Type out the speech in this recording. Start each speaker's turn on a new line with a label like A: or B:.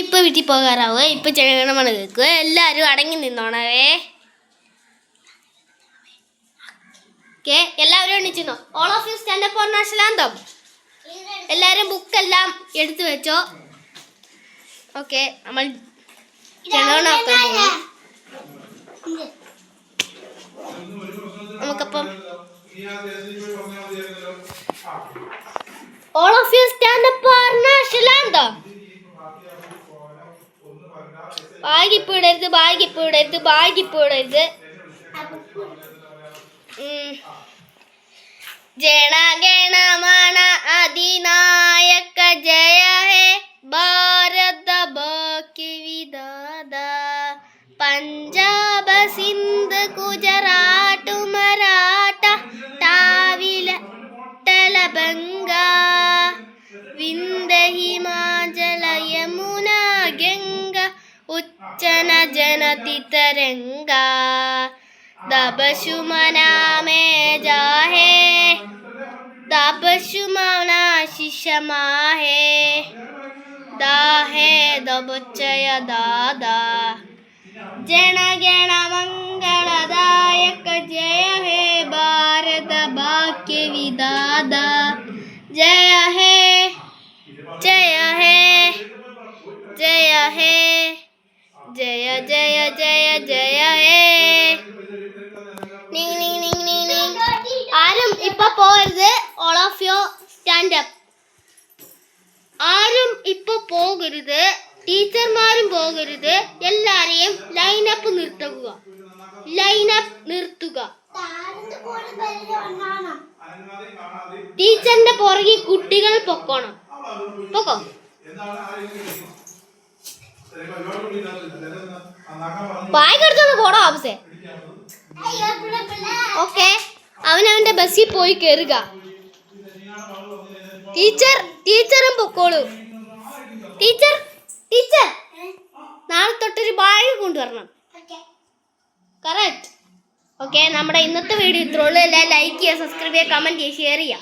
A: ഇപ്പൊ വീട്ടിൽ പോകാറാവുക. ഇപ്പൊ ജനഗണമന കേൾക്കുക. എല്ലാവരും അടങ്ങി നിന്നോണവേ. ഓക്കെ, എല്ലാവരും എണ്ണിച്ചിരുന്നോ? All of you stand up for national anthem. എല്ലാവരും ബുക്കെല്ലാം എടുത്തു വെച്ചോ. ഓക്കെ, നമ്മൾ ജനഗണമന നമുക്കപ്പം all of you stand up for national anthem. ബാഗിപ്പിടരുത്, ബാഗിപ്പിടരുത്, ബാഗിപ്പിടരുത്. ജനഗണമന അധിനായക ജയ ഹേ ഭാരത ഭാഗ്യ വിധാത. പഞ്ചാബ സിന്ധ് ഗുജറാട്ട് മറാഠ താവില ബംഗ വിന്ധ്യ ഹിമാചല യമുന ഗംഗ ഉജ്ജന ജനതി തരംഗ. ദബശുമനാ മേ ജാഹേ ദബശുമനാ ശിശമാഹേ ദാഹേ ദബച്ചയ ദാദാ. ജനഗണ മംഗളദായക ജയ ഹേ ഭാരത ഭാഗ്യ വിധാത. ജയ ഹേ ജയ ഹേ ജയ ഹേ ജയ ജയ ജയ ജയ ഹേ. ആരും ഇപ്പൊ പോകരുത്. All of you stand up. ആരും ഇപ്പൊ പോകരുത്. ടീച്ചർമാരും പോകരുത്. എല്ലാരെയും ലൈനപ്പ് നിർത്തുക. ലൈനപ്പ് നിർത്തുക. ടീച്ചറിന്റെ പുറകെ കുട്ടികൾ പൊക്കോണം. പൊക്കോ. ബാഗെടുത്തൊന്ന് പോടാ ആവശ്യ. ഓക്കെ, അവനവന്റെ ബസ്സിൽ പോയി കയറുക. ടീച്ചറും പൊക്കോളൂ. ടീച്ചർ നാളെ തൊട്ടൊരു ബാഗ് കൊണ്ടുവരണം. കറക്റ്റ്. ഓക്കെ, നമ്മുടെ ഇന്നത്തെ വീഡിയോ ഇത്രയുള്ളൂ. എല്ലാം ലൈക്ക് ചെയ്യുക, സബ്സ്ക്രൈബ് ചെയ്യുക, കമൻറ്റ് ചെയ്യുക, ഷെയർ ചെയ്യുക.